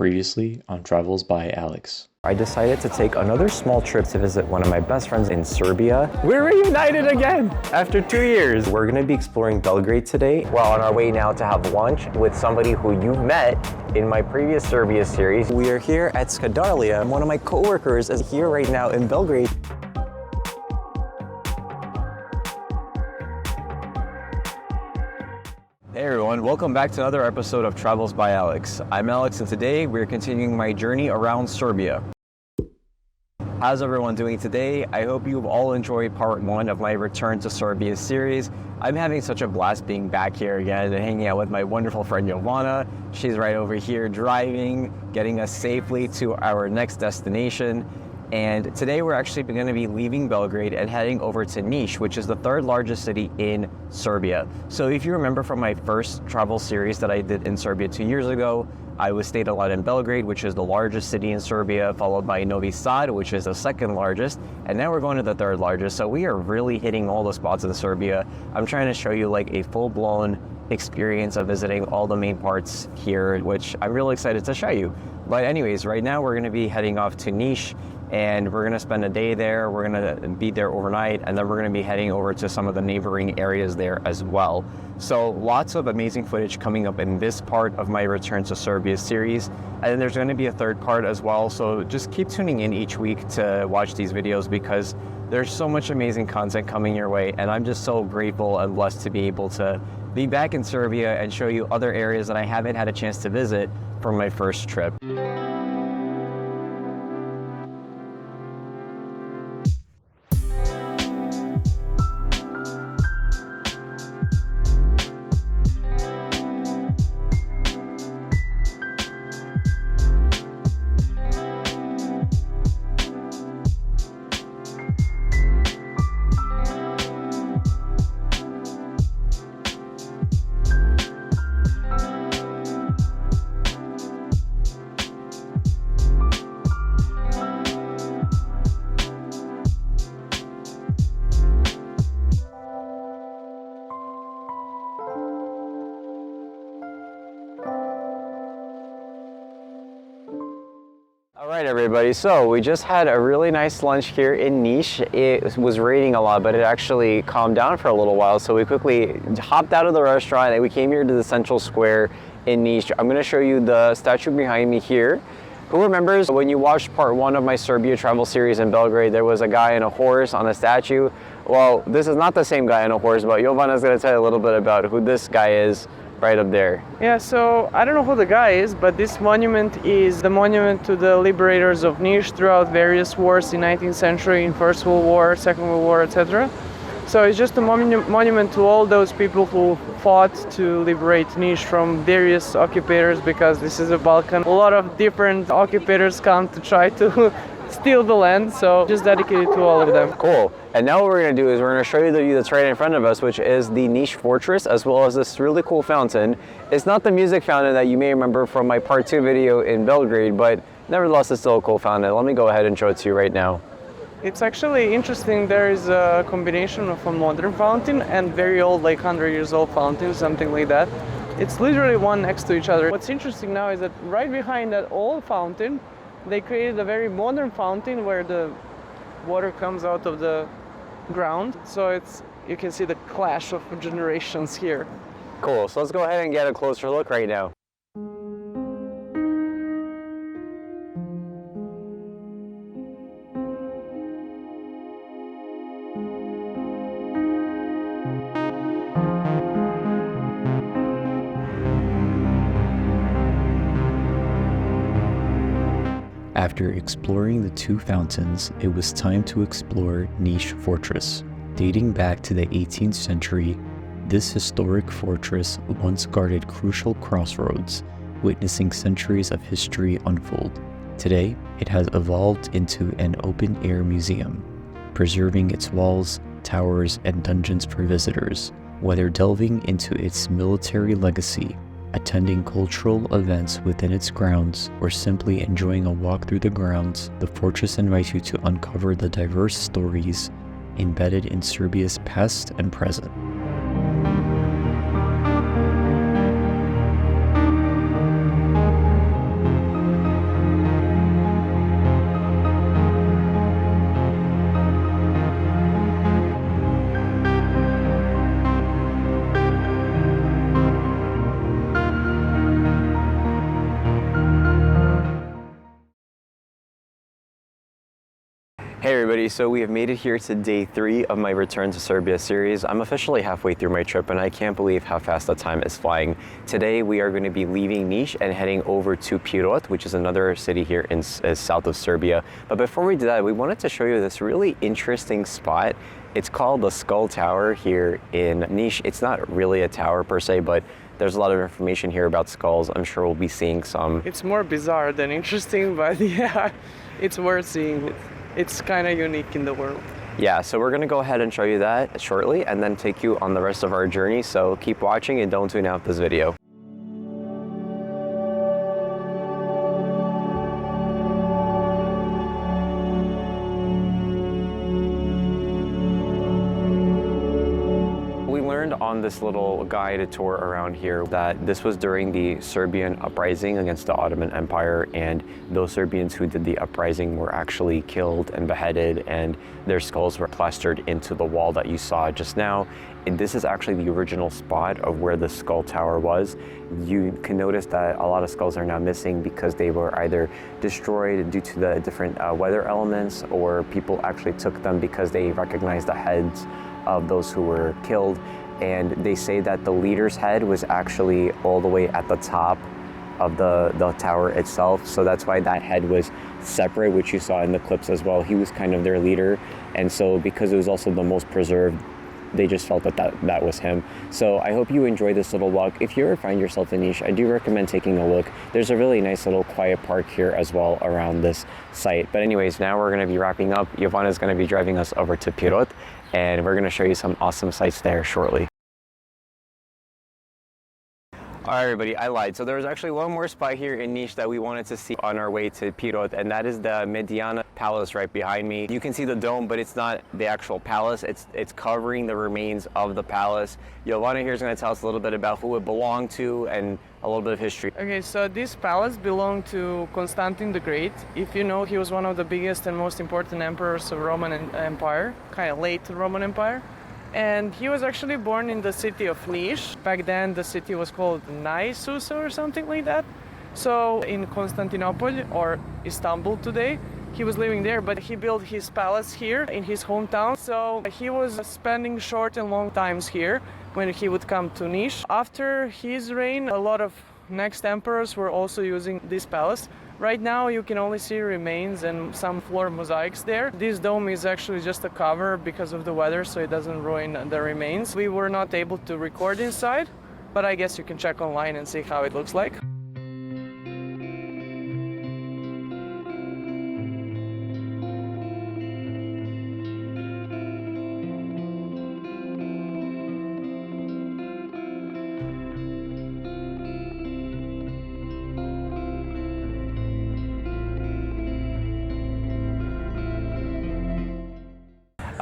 Previously on Travels by Alex. I decided to take another small trip to visit one of my best friends in Serbia. We're reunited again after 2 years. We're gonna be exploring Belgrade today. We're on our way now to have lunch with somebody who you've met in my previous Serbia series. We are here at Skadarlija. One of my coworkers is here right now in Belgrade. Hey everyone, welcome back to another episode of Travels by Alex. I'm Alex and today we're continuing my journey around Serbia. How's everyone doing today? I hope you've all enjoyed part 1 of my Return to Serbia series. I'm having such a blast being back here again and hanging out with my wonderful friend Jovana. She's right over here driving, getting us safely to our next destination. And today we're actually going to be leaving Belgrade and heading over to Niš, which is the 3rd largest city in Serbia. So if you remember from my first travel series that I did in Serbia 2 years ago, I stayed a lot in Belgrade, which is the largest city in Serbia, followed by Novi Sad, which is the 2nd largest, and now we're going to the 3rd largest. So we are really hitting all the spots in Serbia. I'm trying to show you like a full-blown experience of visiting all the main parts here, which I'm really excited to show you. But anyways, right now we're going to be heading off to Niš, and we're going to spend a day there. We're going to be there overnight, and then we're going to be heading over to some of the neighboring areas there as well. So lots of amazing footage coming up in this part of my Return to Serbia series, and then there's going to be a 3rd part as well. So just keep tuning in each week to watch these videos because there's so much amazing content coming your way, and I'm just so grateful and blessed to be able to be back in Serbia and show you other areas that I haven't had a chance to visit from my first trip. Alright everybody, so we just had a really nice lunch here in Niš. It was raining a lot, but it actually calmed down for a little while, so we quickly hopped out of the restaurant and we came here to the central square in Niš. I'm going to show you the statue behind me here. Who remembers when you watched part 1 of my Serbia travel series in Belgrade, there was a guy on a horse on a statue? Well, this is not the same guy on a horse, but Jovana is going to tell you a little bit about who this guy is. Right up there. Yeah, so I don't know who the guy is, but this monument is the monument to the Liberators of Niš throughout various wars in 19th century, in First World War, Second World War, etc. So it's just a monument to all those people who fought to liberate Niš from various occupators, because this is a Balkan. A lot of different occupators come to try to steal the land, so just dedicated to all of them. Cool. And now what we're going to do is we're going to show you the view that's right in front of us, which is the Niš Fortress, as well as this really cool fountain. It's not the music fountain that you may remember from my part 2 video in Belgrade, but nevertheless it's still a cool fountain. Let me go ahead and show it to you right now. It's actually interesting. There is a combination of a modern fountain and very old, like 100 years old fountain, something like that. It's literally one next to each other. What's interesting now is that right behind that old fountain, they created a very modern fountain where the water comes out of the ground. So you can see the clash of generations here. Cool, so let's go ahead and get a closer look right now. After exploring the 2 fountains, it was time to explore Niš Fortress. Dating back to the 18th century, this historic fortress once guarded crucial crossroads, witnessing centuries of history unfold. Today, it has evolved into an open-air museum, preserving its walls, towers, and dungeons for visitors. Whether delving into its military legacy, attending cultural events within its grounds, or simply enjoying a walk through the grounds, the fortress invites you to uncover the diverse stories embedded in Serbia's past and present. Hey everybody, so we have made it here to day 3 of my Return to Serbia series. I'm officially halfway through my trip and I can't believe how fast the time is flying. Today we are going to be leaving Niš and heading over to Pirot, which is another city here in south of Serbia. But before we do that, we wanted to show you this really interesting spot. It's called the Skull Tower here in Niš. It's not really a tower per se, but there's a lot of information here about skulls. I'm sure we'll be seeing some. It's more bizarre than interesting, but yeah, it's worth seeing. It's kind of unique in the world. Yeah, so we're gonna go ahead and show you that shortly and then take you on the rest of our journey. So keep watching and don't tune out this video. On this little guided tour around here that this was during the Serbian uprising against the Ottoman Empire, and those Serbians who did the uprising were actually killed and beheaded, and their skulls were plastered into the wall that you saw just now. And this is actually the original spot of where the skull tower was. You can notice that a lot of skulls are now missing because they were either destroyed due to the different weather elements, or people actually took them because they recognized the heads of those who were killed. And they say that the leader's head was actually all the way at the top of the tower itself. So that's why that head was separate, which you saw in the clips as well. He was kind of their leader. And so because it was also the most preserved, they just felt that was him. So I hope you enjoy this little walk. If you ever find yourself in Niš, I do recommend taking a look. There's a really nice little quiet park here as well around this site. But anyways, now we're gonna be wrapping up. Jovana's gonna be driving us over to Pirot, and we're gonna show you some awesome sites there shortly. All right, everybody, I lied. So there was actually one more spot here in Niš that we wanted to see on our way to Pirot, and that is the Mediana Palace right behind me. You can see the dome, but it's not the actual palace. It's covering the remains of the palace. Jovana here is going to tell us a little bit about who it belonged to and a little bit of history. Okay, so this palace belonged to Constantine the Great. If you know, he was one of the biggest and most important emperors of Roman Empire, kind of late Roman Empire. And he was actually born in the city of Niš. Back then the city was called NIS or something like that. So in Constantinople, or Istanbul today, he was living there, but he built his palace here in his hometown. So he was spending short and long times here when he would come to Niš. After his reign, a lot of next emperors were also using this palace. Right now you can only see remains and some floor mosaics there. This dome is actually just a cover because of the weather, so it doesn't ruin the remains. We were not able to record inside, but I guess you can check online and see how it looks like.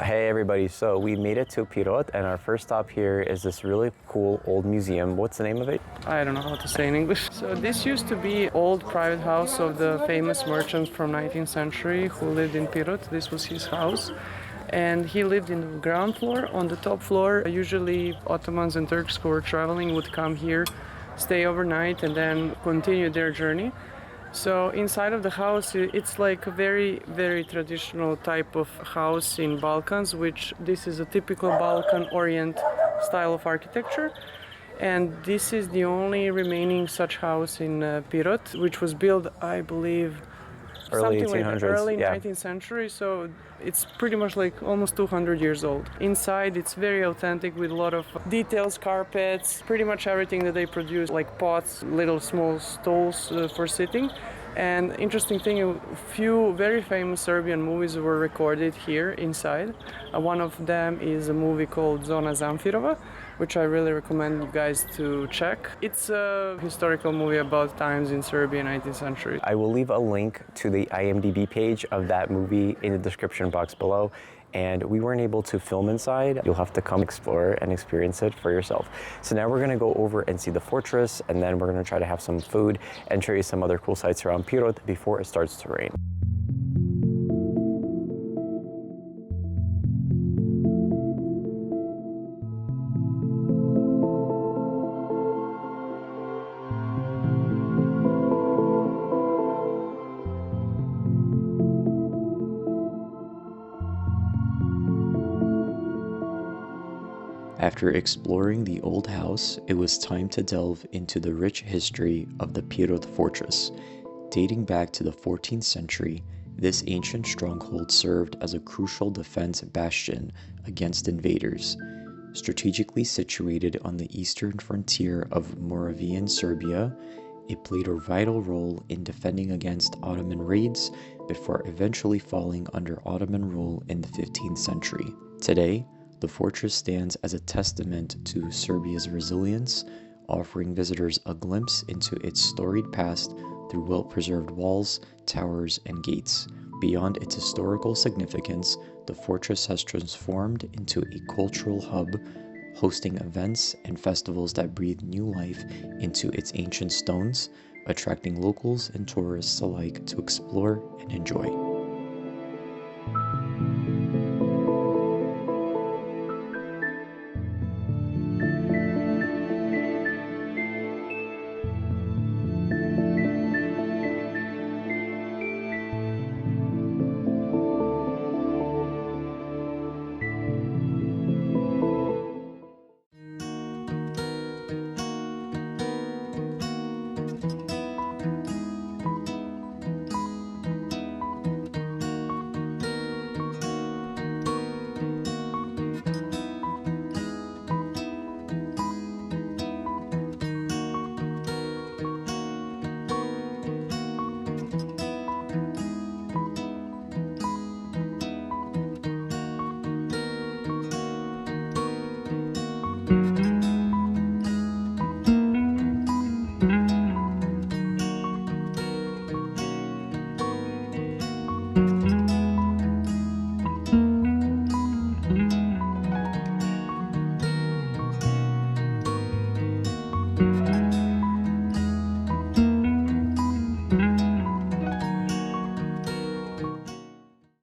Hey everybody, so we made it to Pirot, and our first stop here is this really cool old museum. What's the name of it? I don't know how to say in English. So this used to be old private house of the famous merchant from 19th century who lived in Pirot. This was his house. And he lived in the ground floor. On the top floor, usually Ottomans and Turks who were traveling would come here, stay overnight, and then continue their journey. So inside of the house, it's like a very, very traditional type of house in Balkans, which this is a typical Balkan Orient style of architecture. And this is the only remaining such house in Pirot, which was built, I believe, early something 1800s, like early yeah. 19th century, so it's pretty much like almost 200 years old. Inside it's very authentic with a lot of details, carpets, pretty much everything that they produce, like pots, little small stools for sitting. And interesting thing, a few very famous Serbian movies were recorded here inside. One of them is a movie called Zona Zamfirova, which I really recommend you guys to check. It's a historical movie about times in Serbia in 19th century. I will leave a link to the IMDb page of that movie in the description box below. And we weren't able to film inside. You'll have to come explore and experience it for yourself. So now we're gonna go over and see the fortress, and then we're gonna try to have some food and show you some other cool sites around Pirot before it starts to rain. After exploring the old house, it was time to delve into the rich history of the Pirot Fortress. Dating back to the 14th century, this ancient stronghold served as a crucial defense bastion against invaders. Strategically situated on the eastern frontier of Moravian Serbia, it played a vital role in defending against Ottoman raids before eventually falling under Ottoman rule in the 15th century. Today, the fortress stands as a testament to Serbia's resilience, offering visitors a glimpse into its storied past through well-preserved walls, towers, and gates. Beyond its historical significance, the fortress has transformed into a cultural hub, hosting events and festivals that breathe new life into its ancient stones, attracting locals and tourists alike to explore and enjoy.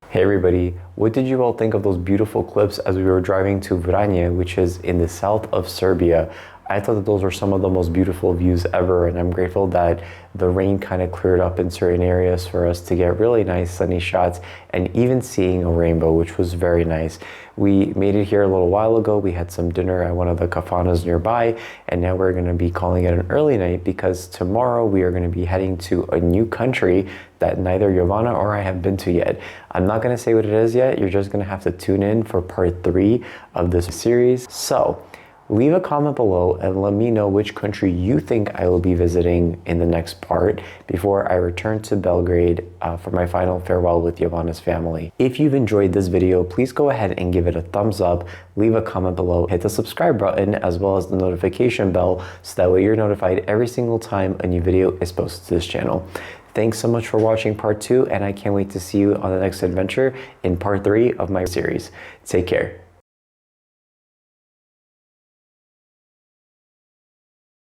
Hey everybody, what did you all think of those beautiful cliffs as we were driving to Vranje, which is in the south of Serbia? I thought that those were some of the most beautiful views ever, and I'm grateful that the rain kind of cleared up in certain areas for us to get really nice sunny shots and even seeing a rainbow, which was very nice. We made it here a little while ago. We had some dinner at one of the kafanas nearby, and now we're going to be calling it an early night because tomorrow we are going to be heading to a new country that neither Jovana or I have been to yet. I'm not going to say what it is yet. You're just going to have to tune in for part 3 of this series. So leave a comment below and let me know which country you think I will be visiting in the next part before I return to Belgrade for my final farewell with Jovana's family. If you've enjoyed this video, please go ahead and give it a thumbs up, leave a comment below, hit the subscribe button as well as the notification bell so that way you're notified every single time a new video is posted to this channel. Thanks so much for watching part 2, and I can't wait to see you on the next adventure in part 3 of my series. Take care.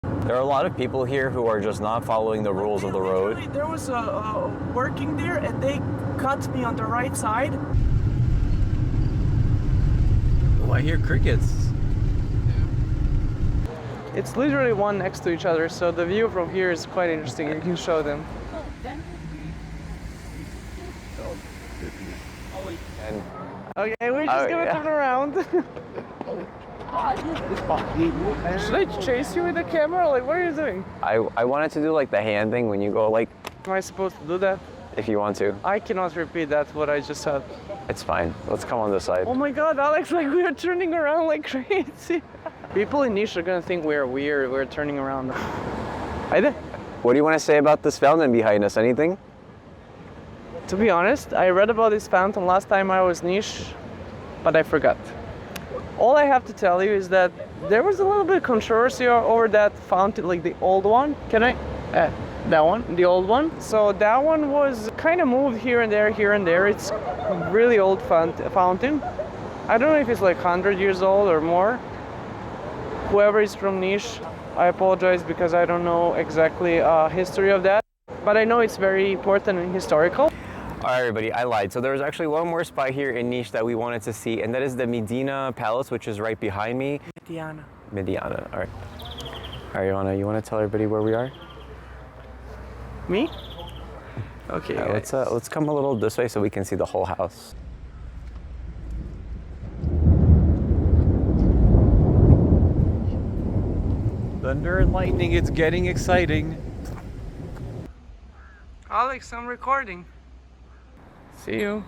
There are a lot of people here who are just not following the rules of the road. There was a working there and they cut me on the right side. Oh, I hear crickets. It's literally one next to each other, so the view from here is quite interesting. You can show them. Okay, we're just gonna turn around. Should I chase you with the camera? Like, what are you doing? I wanted to do like the hand thing when you go like... Am I supposed to do that? If you want to. I cannot repeat that, what I just said. It's fine. Let's come on this side. Oh my god, Alex, like we are turning around like crazy. People in Niš are gonna think we're weird, we're turning around. What do you want to say about this fountain behind us? Anything? To be honest, I read about this fountain last time I was in Niš, but I forgot. All I have to tell you is that there was a little bit of controversy over that fountain, like the old one. Can I? That one, the old one. So that one was kind of moved here and there, here and there. It's a really old fountain. I don't know if it's like 100 years old or more. Whoever is from Niš, I apologize because I don't know exactly history of that. But I know it's very important and historical. All right, everybody, I lied. So there's actually one more spot here in Niš that we wanted to see, and that is the Mediana Palace, which is right behind me. Mediana, all right. All right, Jovana, you want to tell everybody where we are? Me? Okay, let's come a little this way so we can see the whole house. Thunder and lightning, it's getting exciting. Alex, I'm recording. See you.